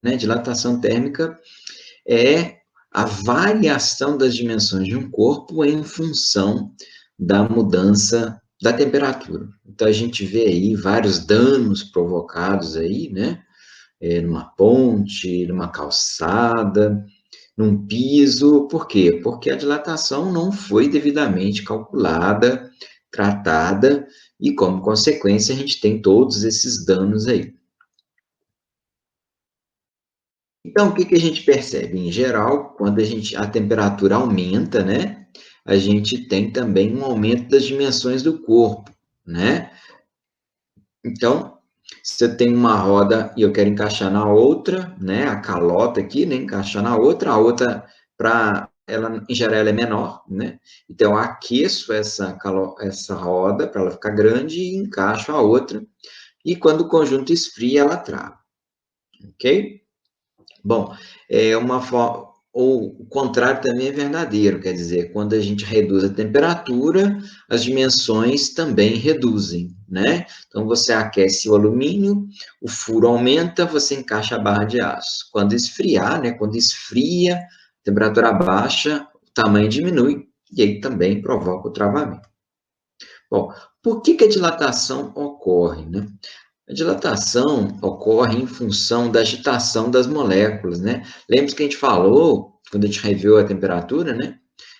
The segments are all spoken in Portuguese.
né? Dilatação térmica é a variação das dimensões de um corpo em função da mudança da temperatura. Então, a gente vê aí vários danos provocados aí, né? Numa ponte, numa calçada, num piso. Por quê? Porque a dilatação não foi devidamente calculada, tratada, e como consequência a gente tem todos esses danos aí. Então, o que a gente percebe? Em geral, quando a temperatura aumenta, né, a gente tem também um aumento das dimensões do corpo, né? Então, se eu tenho uma roda e eu quero encaixar na outra, né, a calota aqui, né, encaixar na outra, a outra, para ela, em geral, ela é menor, né? Então, eu aqueço essa roda para ela ficar grande e encaixo a outra. E quando o conjunto esfria, ela trava, ok? Bom, ou o contrário também é verdadeiro, quer dizer, quando a gente reduz a temperatura, as dimensões também reduzem, né? Então, você aquece o alumínio, o furo aumenta, você encaixa a barra de aço. Quando esfriar, né? Quando esfria, a temperatura baixa, o tamanho diminui, e aí também provoca o travamento. Bom, por que a dilatação ocorre, né? A dilatação ocorre em função da agitação das moléculas, né? Lembra que a gente falou, quando a gente reviu a temperatura, né?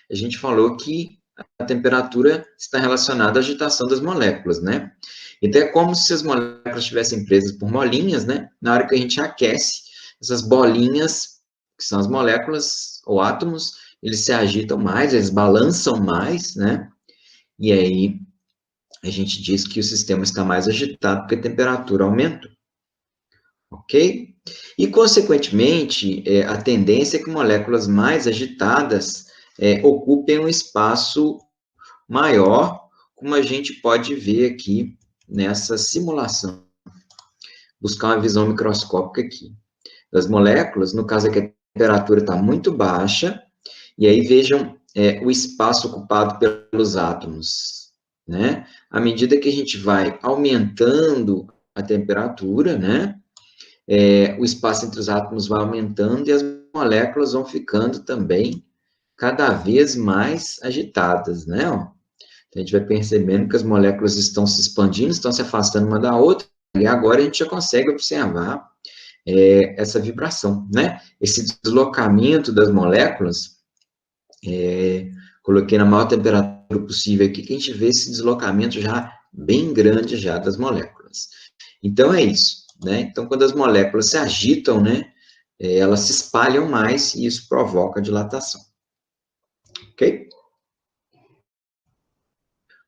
A gente falou que a temperatura está relacionada à agitação das moléculas, né? Então, é como se as moléculas estivessem presas por molinhas, né? Na hora que a gente aquece, essas bolinhas, que são as moléculas ou átomos, eles se agitam mais, eles balançam mais, né? E aí, a gente diz que o sistema está mais agitado porque a temperatura aumentou, ok? E, consequentemente, a tendência é que moléculas mais agitadas ocupem um espaço maior, como a gente pode ver aqui nessa simulação. Buscar uma visão microscópica aqui. Das moléculas, no caso aqui a temperatura está muito baixa, e aí vejam o espaço ocupado pelos átomos, né? À medida que a gente vai aumentando a temperatura, né? O espaço entre os átomos vai aumentando e as moléculas vão ficando também cada vez mais agitadas, né? Então, a gente vai percebendo que as moléculas estão se expandindo, estão se afastando uma da outra, e agora a gente já consegue observar essa vibração, né? Esse deslocamento das moléculas, coloquei na maior temperatura possível aqui, que a gente vê esse deslocamento já bem grande já das moléculas. Então, é isso, né? Então, quando as moléculas se agitam, né, elas se espalham mais e isso provoca dilatação. Ok?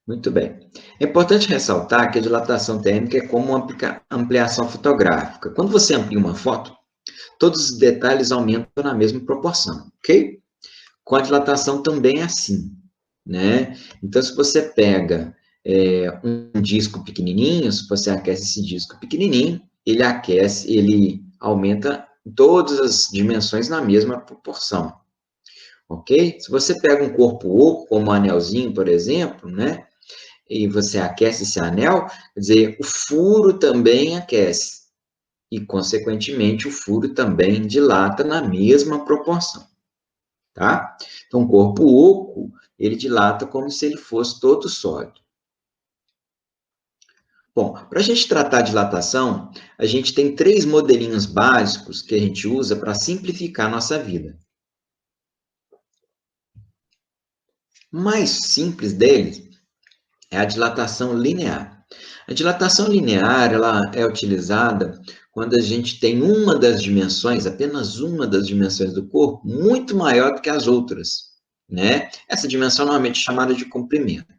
Muito bem. É importante ressaltar que a dilatação térmica é como uma ampliação fotográfica. Quando você amplia uma foto, todos os detalhes aumentam na mesma proporção, ok? Com a dilatação também é assim, né? Então, se você pega um disco pequenininho, se você aquece esse disco pequenininho, ele aumenta todas as dimensões na mesma proporção, ok? Se você pega um corpo oco, como um anelzinho, por exemplo, né? E você aquece esse anel, quer dizer, o furo também aquece. E, consequentemente, o furo também dilata na mesma proporção, tá? Então, o corpo oco, ele dilata como se ele fosse todo sólido. Bom, para a gente tratar a dilatação, a gente tem 3 modelinhos básicos que a gente usa para simplificar a nossa vida. O mais simples deles é a dilatação linear. A dilatação linear, ela é utilizada quando a gente tem uma das dimensões, apenas uma das dimensões do corpo, muito maior do que as outras, né? Essa dimensão normalmente é chamada de comprimento.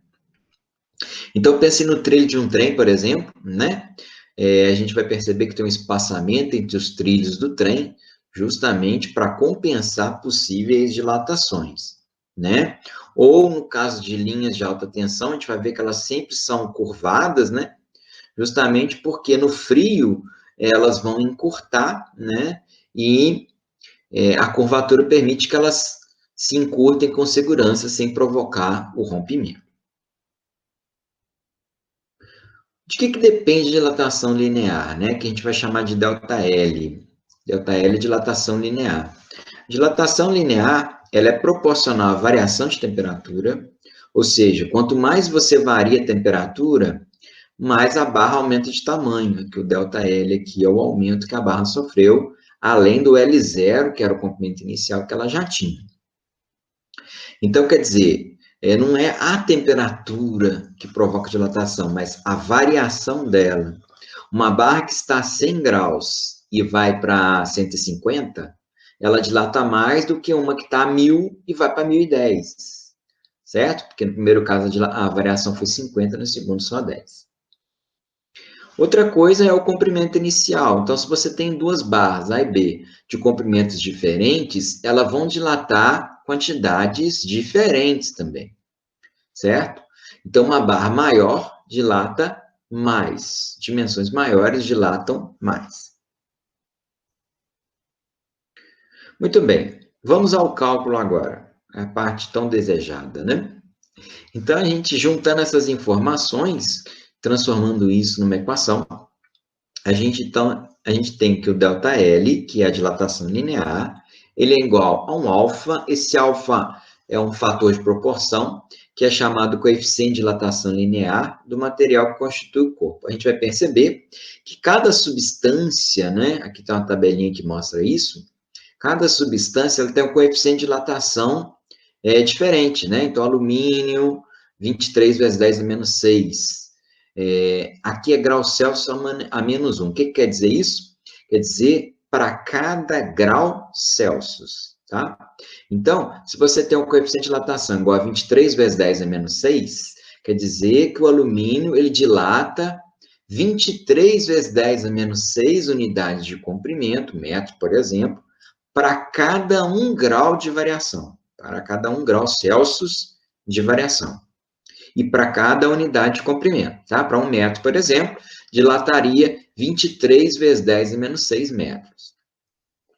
Então, pense no trilho de um trem, por exemplo, né? A gente vai perceber que tem um espaçamento entre os trilhos do trem, justamente para compensar possíveis dilatações, né? Ou, no caso de linhas de alta tensão, a gente vai ver que elas sempre são curvadas, né? Justamente porque no frio elas vão encurtar, né? E a curvatura permite que elas se encurtem com segurança sem provocar o rompimento. De que depende a dilatação linear, né? Que a gente vai chamar de ΔL. ΔL é dilatação linear. Dilatação linear, ela é proporcional à variação de temperatura, ou seja, quanto mais você varia a temperatura, mais a barra aumenta de tamanho, que o ΔL aqui é o aumento que a barra sofreu, além do L0, que era o comprimento inicial que ela já tinha. Então, quer dizer, não é a temperatura que provoca dilatação, mas a variação dela. Uma barra que está a 100 graus e vai para 150, ela dilata mais do que uma que está a 1000 e vai para 1010, certo? Porque no primeiro caso a variação foi 50, no segundo só 10. Outra coisa é o comprimento inicial. Então, se você tem duas barras, A e B, de comprimentos diferentes, elas vão dilatar quantidades diferentes também, certo? Então, uma barra maior dilata mais, dimensões maiores dilatam mais. Muito bem, vamos ao cálculo agora, a parte tão desejada, né? Então, a gente juntando essas informações, transformando isso numa equação, a gente tem que o ΔL, que é a dilatação linear, ele é igual a um alfa. Esse alfa é um fator de proporção, que é chamado coeficiente de dilatação linear do material que constitui o corpo. A gente vai perceber que cada substância, né, aqui tem uma tabelinha que mostra isso, cada substância ela tem um coeficiente de dilatação diferente, né? Então, alumínio, 23 vezes 10 a menos 6. Aqui é graus Celsius a menos 1. O que quer dizer isso? Quer dizer para cada grau Celsius, tá? Então, se você tem um coeficiente de dilatação igual a 23 vezes 10 a menos 6, quer dizer que o alumínio ele dilata 23 vezes 10 a menos 6 unidades de comprimento, metro, por exemplo, para cada 1 grau de variação, para cada 1 grau Celsius de variação. E para cada unidade de comprimento, tá? Para 1 metro, por exemplo, dilataria 23 vezes 10 a menos 6 metros.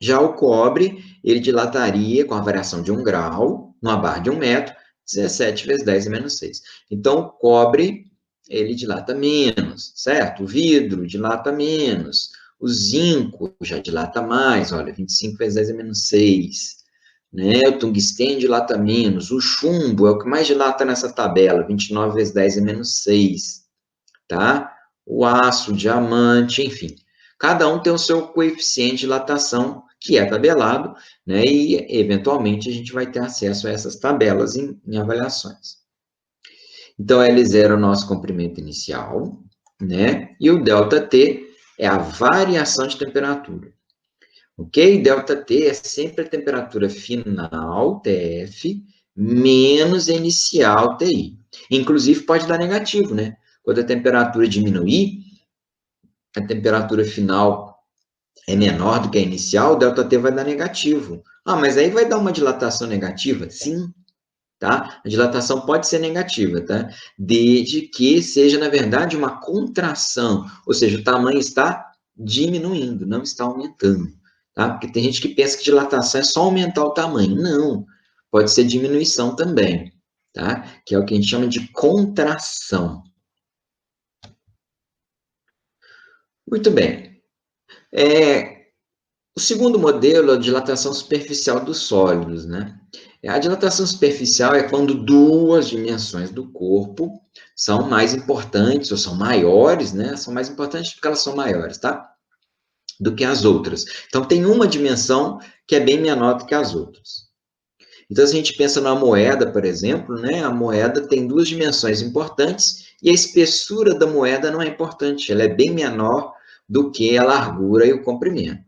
Já o cobre, ele dilataria, com a variação de 1 grau, numa barra de 1 metro, 17 vezes 10 a menos 6. Então, o cobre, ele dilata menos, certo? O vidro dilata menos. O zinco já dilata mais, olha, 25 vezes 10 a menos 6. Né? O tungstênio dilata menos. O chumbo é o que mais dilata nessa tabela, 29 vezes 10 a menos 6. Tá? O aço, o diamante, enfim. Cada um tem o seu coeficiente de dilatação, que é tabelado, né? E, eventualmente, a gente vai ter acesso a essas tabelas em avaliações. Então, L0 é o nosso comprimento inicial, né? E o ΔT é a variação de temperatura. Ok? ΔT é sempre a temperatura final, TF, menos a inicial, TI. Inclusive, pode dar negativo, né? Quando a temperatura diminuir, a temperatura final é menor do que a inicial, o ΔT vai dar negativo. Ah, mas aí vai dar uma dilatação negativa? Sim, tá? A dilatação pode ser negativa, tá? Desde que seja, na verdade, uma contração, ou seja, o tamanho está diminuindo, não está aumentando, tá? Porque tem gente que pensa que dilatação é só aumentar o tamanho. Não, pode ser diminuição também, tá? Que é o que a gente chama de contração. Muito bem. O segundo modelo é a dilatação superficial dos sólidos, né? A dilatação superficial é quando duas dimensões do corpo são mais importantes, ou são maiores, né? São mais importantes porque elas são maiores, tá? Do que as outras. Então, tem uma dimensão que é bem menor do que as outras. Então, se a gente pensa na moeda, por exemplo, né? A moeda tem duas dimensões importantes e a espessura da moeda não é importante, ela é bem menor do que a largura e o comprimento.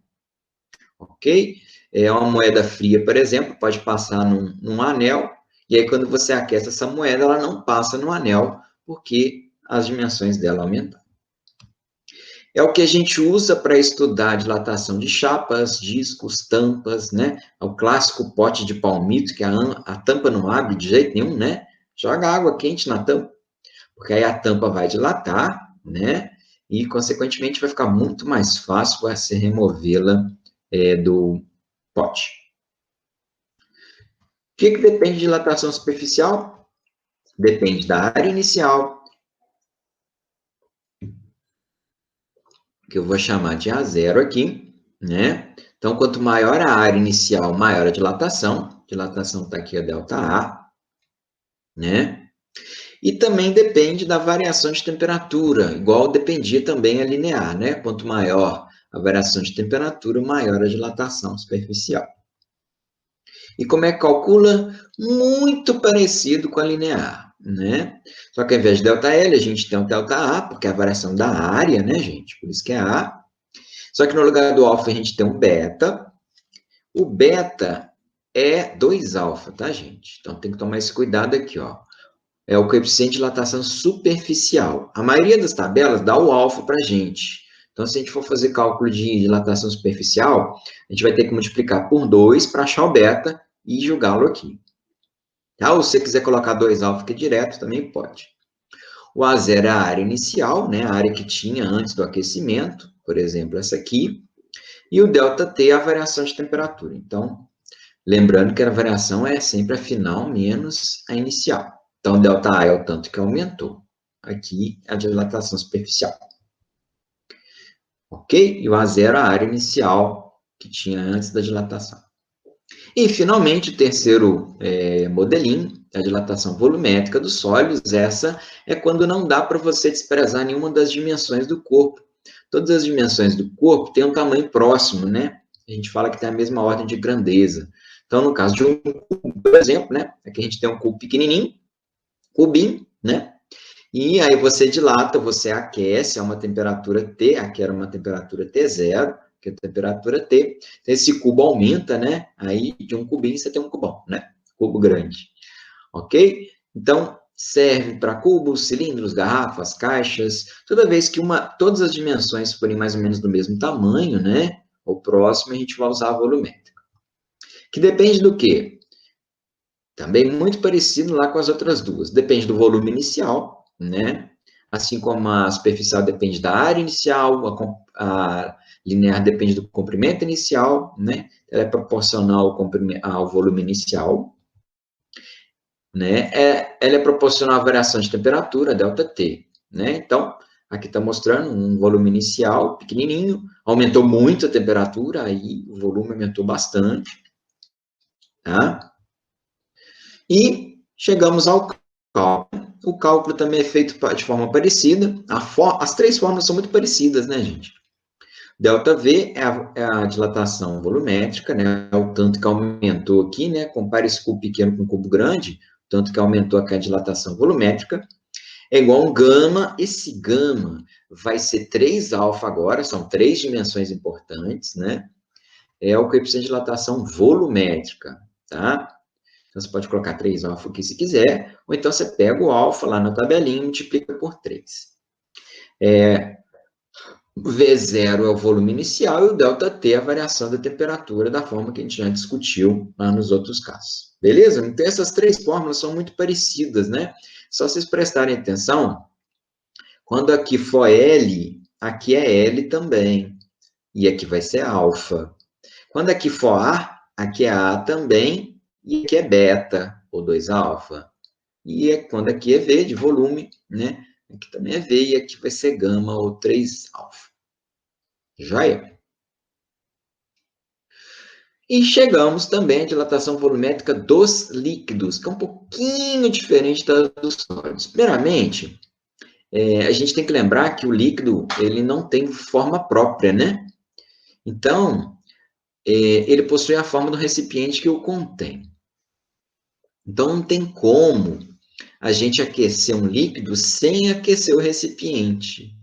Ok? Uma moeda fria, por exemplo, pode passar num anel, e aí quando você aquece essa moeda, ela não passa no anel, porque as dimensões dela aumentam. É o que a gente usa para estudar a dilatação de chapas, discos, tampas, né? É o clássico pote de palmito, que a tampa não abre de jeito nenhum, né? Joga água quente na tampa, porque aí a tampa vai dilatar, né? E, consequentemente, vai ficar muito mais fácil você removê-la do pote. O que depende de dilatação superficial? Depende da área inicial, que eu vou chamar de A0 aqui, né? Então, quanto maior a área inicial, maior a dilatação. Dilatação está aqui a ΔA, né? E também depende da variação de temperatura, igual dependia também a linear, né? Quanto maior a variação de temperatura, maior a dilatação superficial. E como é que calcula? Muito parecido com a linear, né? Só que ao invés de ΔL, a gente tem o ΔA, porque é a variação da área, né, gente? Por isso que é A. Só que no lugar do alfa, a gente tem um beta. O beta é 2 alfa, tá, gente? Então, tem que tomar esse cuidado aqui, ó. É o coeficiente de dilatação superficial. A maioria das tabelas dá o alfa para a gente. Então, se a gente for fazer cálculo de dilatação superficial, a gente vai ter que multiplicar por 2 para achar o beta e julgá-lo aqui. Tá? Ou se você quiser colocar 2 alfa aqui direto, também pode. O A0 é a área inicial, né? A área que tinha antes do aquecimento, por exemplo, essa aqui. E o ΔT é a variação de temperatura. Então, lembrando que a variação é sempre a final menos a inicial. Então, ΔA é o tanto que aumentou. Aqui, a dilatação superficial. Ok? E o A0 é a área inicial que tinha antes da dilatação. E, finalmente, o terceiro modelinho, a dilatação volumétrica dos sólidos. Essa é quando não dá para você desprezar nenhuma das dimensões do corpo. Todas as dimensões do corpo têm um tamanho próximo, né? A gente fala que tem a mesma ordem de grandeza. Então, no caso de um cubo, por exemplo, né? Aqui a gente tem um cubo pequenininho, cubinho, né? E aí você dilata, você aquece a uma temperatura T, aqui era uma temperatura T0, que é a temperatura T. Então, esse cubo aumenta, né? Aí, de um cubinho, você tem um cubão, né? Cubo grande. Ok? Então, serve para cubos, cilindros, garrafas, caixas. Toda vez que todas as dimensões forem mais ou menos do mesmo tamanho, né? O próximo, a gente vai usar a volumétrica. Que depende do quê? Também muito parecido lá com as outras duas. Depende do volume inicial, né? Assim como a superficial depende da área inicial, a linear depende do comprimento inicial, né? Ela é proporcional ao volume inicial, né? Ela é proporcional à variação de temperatura, ΔT, né? Então, aqui está mostrando um volume inicial pequenininho, aumentou muito a temperatura, aí o volume aumentou bastante, tá? E chegamos ao cálculo. O cálculo também é feito de forma parecida. As três fórmulas são muito parecidas, né, gente? ΔV é a dilatação volumétrica, né? É o tanto que aumentou aqui, né? Compare esse cubo pequeno com o cubo grande, o tanto que aumentou aqui a dilatação volumétrica. É igual a um gama. Esse gama vai ser 3 alfa agora, são 3 dimensões importantes, né? É o coeficiente de dilatação volumétrica, tá? Então, você pode colocar 3 alfa aqui se quiser, ou então você pega o alfa lá na tabelinha e multiplica por 3. V0 é o volume inicial e o ΔT é a variação da temperatura, da forma que a gente já discutiu lá nos outros casos. Beleza? Então, essas três fórmulas são muito parecidas, né? Só vocês prestarem atenção, quando aqui for L, aqui é L também, e aqui vai ser alfa. Quando aqui for A, aqui é A também, e aqui é beta, ou 2 alfa. E quando aqui é V, de volume, né? Aqui também é V, e aqui vai ser gama, ou 3 alfa. Joia? E chegamos também à dilatação volumétrica dos líquidos, que é um pouquinho diferente da dos sólidos. Primeiramente, a gente tem que lembrar que o líquido ele não tem forma própria, né? Então, ele possui a forma do recipiente que o contém. Então, não tem como a gente aquecer um líquido sem aquecer o recipiente,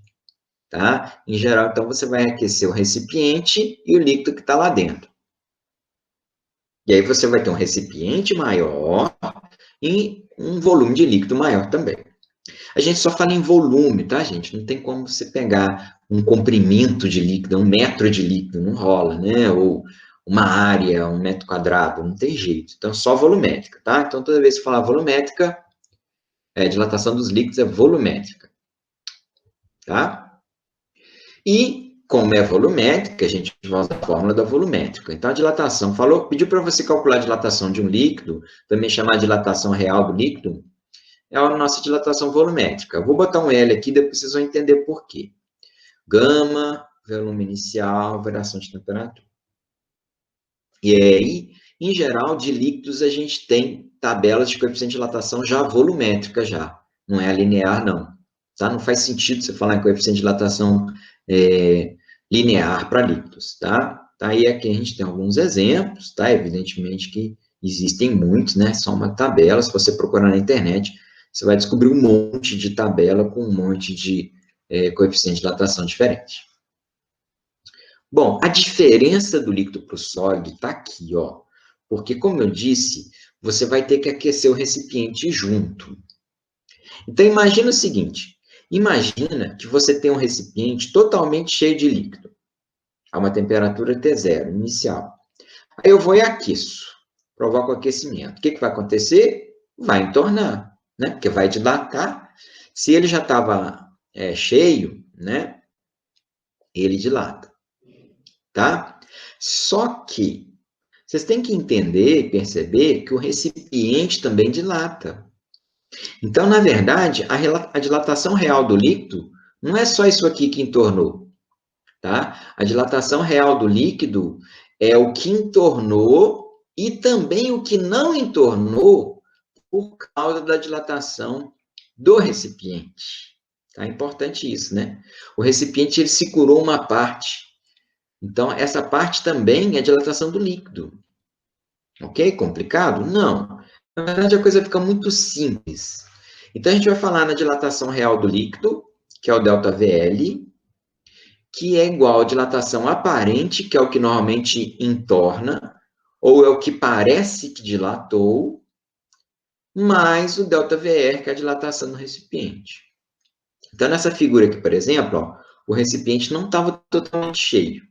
tá? Em geral, então, você vai aquecer o recipiente e o líquido que está lá dentro. E aí você vai ter um recipiente maior e um volume de líquido maior também. A gente só fala em volume, tá, gente? Não tem como você pegar um comprimento de líquido, 1 metro de líquido, não rola, né? Ou uma área, 1 metro quadrado, não tem jeito. Então, só volumétrica, tá? Então, toda vez que falar volumétrica, dilatação dos líquidos é volumétrica, tá? E, como é volumétrica, a gente vai usar a fórmula da volumétrica. Então, a dilatação, pediu para você calcular a dilatação de um líquido, também chamar de dilatação real do líquido, é a nossa dilatação volumétrica. Eu vou botar um L aqui, depois vocês vão entender por quê. Gama, volume inicial, variação de temperatura. E aí, em geral, de líquidos, a gente tem tabelas de coeficiente de dilatação já volumétrica, já. Não é linear, não. Tá? Não faz sentido você falar em coeficiente de dilatação linear para líquidos, tá? Aí aqui a gente tem alguns exemplos, tá? Evidentemente que existem muitos, né? Só uma tabela, se você procurar na internet, você vai descobrir um monte de tabela com um monte de coeficiente de dilatação diferente. Bom, a diferença do líquido para o sólido está aqui, ó. Porque, como eu disse, você vai ter que aquecer o recipiente junto. Então, imagina o seguinte. Imagina que você tem um recipiente totalmente cheio de líquido, a uma temperatura T0 inicial. Aí eu vou e aqueço, provoco aquecimento. O que vai acontecer? Vai entornar, né? Porque vai dilatar. Se ele já estava cheio, né? Ele dilata, tá? Só que vocês têm que entender e perceber que o recipiente também dilata. Então, na verdade, a dilatação real do líquido não é só isso aqui que entornou, tá? A dilatação real do líquido é o que entornou e também o que não entornou por causa da dilatação do recipiente. Tá? É importante isso, né? O recipiente ele segurou uma parte. Então, essa parte também é dilatação do líquido. Ok? Complicado? Não. Na verdade, a coisa fica muito simples. Então, a gente vai falar na dilatação real do líquido, que é o ΔVL, que é igual à dilatação aparente, que é o que normalmente entorna, ou é o que parece que dilatou, mais o ΔVR, que é a dilatação do recipiente. Então, nessa figura aqui, por exemplo, ó, o recipiente não estava totalmente cheio.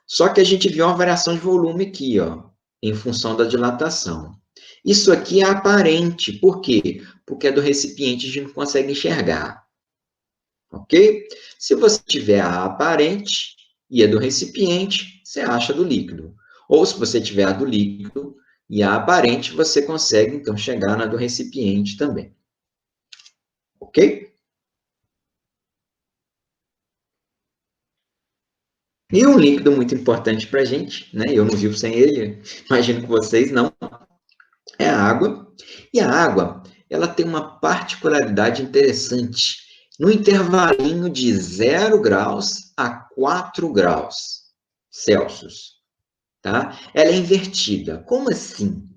Só que a gente viu uma variação de volume aqui, ó, em função da dilatação. Isso aqui é aparente. Por quê? Porque é do recipiente, a gente não consegue enxergar. Ok? Se você tiver a aparente e é do recipiente, você acha do líquido. Ou se você tiver a do líquido e a aparente, você consegue, então, chegar na do recipiente também. Ok? E um líquido muito importante para a gente, né? Eu não vivo sem ele, imagino que vocês não, é a água. E a água, ela tem uma particularidade interessante. No intervalinho de 0 graus a 4 graus Celsius, tá? Ela é invertida. Como assim?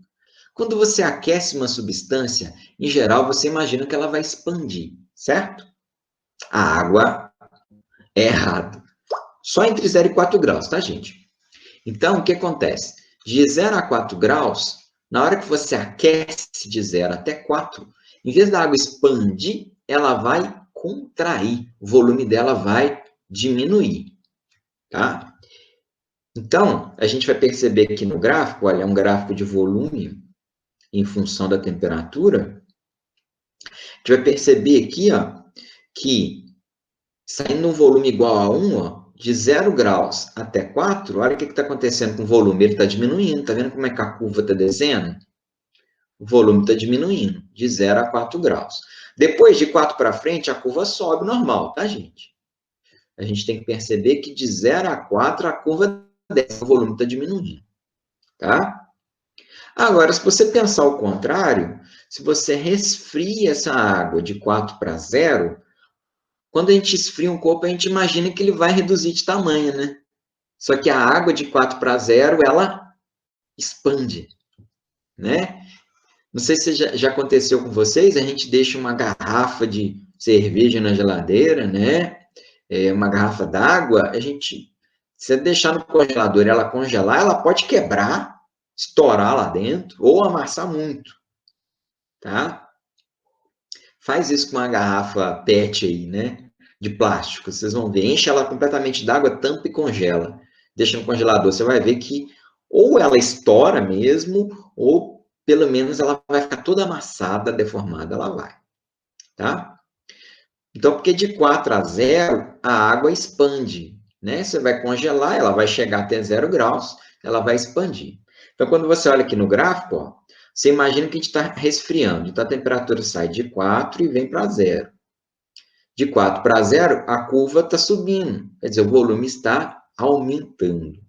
Quando você aquece uma substância, em geral, você imagina que ela vai expandir, certo? A água é errado. Só entre 0 e 4 graus, tá, gente? Então, o que acontece? De 0 a 4 graus, na hora que você aquece de 0 até 4, em vez da água expandir, ela vai contrair. O volume dela vai diminuir, tá? Então, a gente vai perceber aqui no gráfico, olha, é um gráfico de volume em função da temperatura. A gente vai perceber aqui, ó, que saindo um volume igual a 1, ó, de 0 graus até 4, olha o que está acontecendo com o volume. Ele está diminuindo. Está vendo como é que a curva está descendo? O volume está diminuindo, de 0 a 4 graus. Depois, de 4 para frente, a curva sobe normal, tá, gente? A gente tem que perceber que de 0 a 4, a curva desce, o volume está diminuindo, tá? Agora, se você pensar o contrário, se você resfria essa água de 4 para 0, quando a gente esfria um corpo, a gente imagina que ele vai reduzir de tamanho, né? Só que a água de 4 para 0, ela expande, né? Não sei se já aconteceu com vocês, a gente deixa uma garrafa de cerveja na geladeira, né? Uma garrafa d'água, se você deixar no congelador e ela congelar, ela pode quebrar, estourar lá dentro ou amassar muito, tá? Faz isso com uma garrafa PET aí, né? De plástico, vocês vão ver, enche ela completamente d'água, tampa e congela. Deixa no congelador, você vai ver que ou ela estoura mesmo, ou pelo menos ela vai ficar toda amassada, deformada, ela vai, tá? Então, porque de 4 a 0, a água expande, né? Você vai congelar, ela vai chegar até 0 graus, ela vai expandir. Então, quando você olha aqui no gráfico, ó, você imagina que a gente está resfriando. Então, a temperatura sai de 4 e vem para 0. De 4 para 0, a curva está subindo. Quer dizer, o volume está aumentando.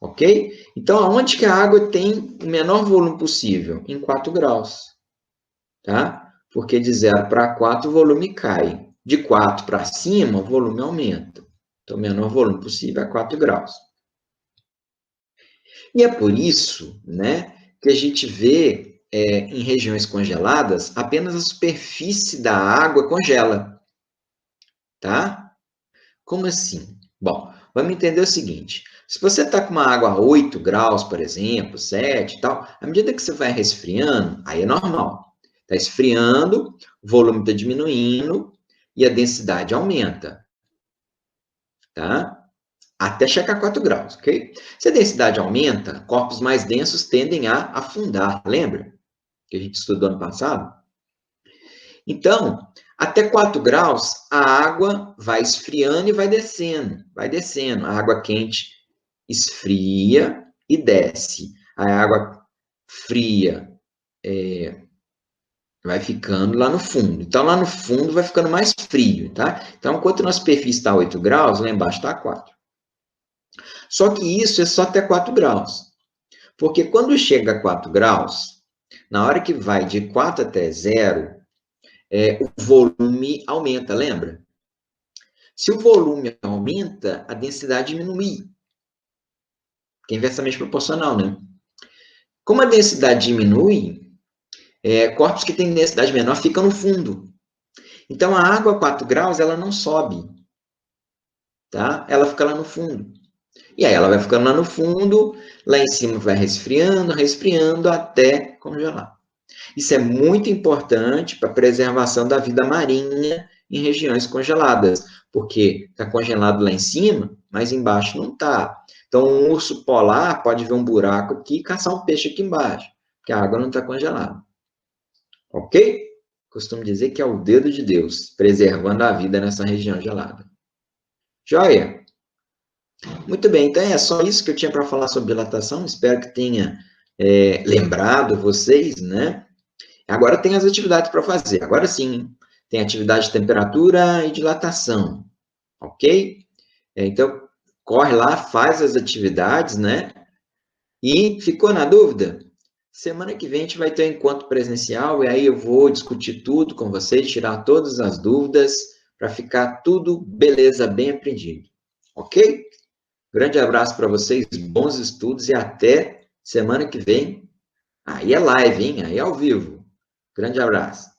ok? Então, aonde que a água tem o menor volume possível? Em 4 graus, tá? Porque de 0 para 4 o volume cai. De 4 para cima, o volume aumenta. Então, o menor volume possível é 4 graus. E é por isso, né, que a gente vê em regiões congeladas, apenas a superfície da água congela, tá? Como assim? Bom, vamos entender o seguinte. Se você está com uma água a 8 graus, por exemplo, 7 e tal, à medida que você vai resfriando, aí é normal. Está esfriando, o volume está diminuindo e a densidade aumenta, tá? Até chegar a 4 graus, ok? Se a densidade aumenta, corpos mais densos tendem a afundar, lembra? Que a gente estudou ano passado? Então, até 4 graus, a água vai esfriando e vai descendo, vai descendo. A água quente esfria e desce. A água fria vai ficando lá no fundo. Então, lá no fundo vai ficando mais frio, tá? Então, enquanto na superfície está 8 graus, lá embaixo está 4. Só que isso é só até 4 graus. Porque quando chega a 4 graus, na hora que vai de 4 até 0, o volume aumenta, lembra? Se o volume aumenta, a densidade diminui, que é inversamente proporcional, né? Como a densidade diminui, corpos que têm densidade menor ficam no fundo. Então, a água a 4 graus, ela não sobe, tá? Ela fica lá no fundo. E aí ela vai ficando lá no fundo, lá em cima vai resfriando, resfriando até congelar. Isso é muito importante para a preservação da vida marinha em regiões congeladas, porque está congelado lá em cima, mas embaixo não está. Então, um urso polar pode ver um buraco aqui e caçar um peixe aqui embaixo, porque a água não está congelada. Ok? Costumo dizer que é o dedo de Deus, preservando a vida nessa região gelada. Joia? Muito bem, então é só isso que eu tinha para falar sobre dilatação. Espero que tenha lembrado vocês, né? Agora tem as atividades para fazer. Agora sim, tem atividade de temperatura e dilatação, ok? Então, corre lá, faz as atividades, né? E ficou na dúvida? Semana que vem a gente vai ter um encontro presencial e aí eu vou discutir tudo com vocês, tirar todas as dúvidas para ficar tudo beleza, bem aprendido, ok? Grande abraço para vocês, bons estudos e até semana que vem. Aí é live, hein? Aí é ao vivo. Grande abraço.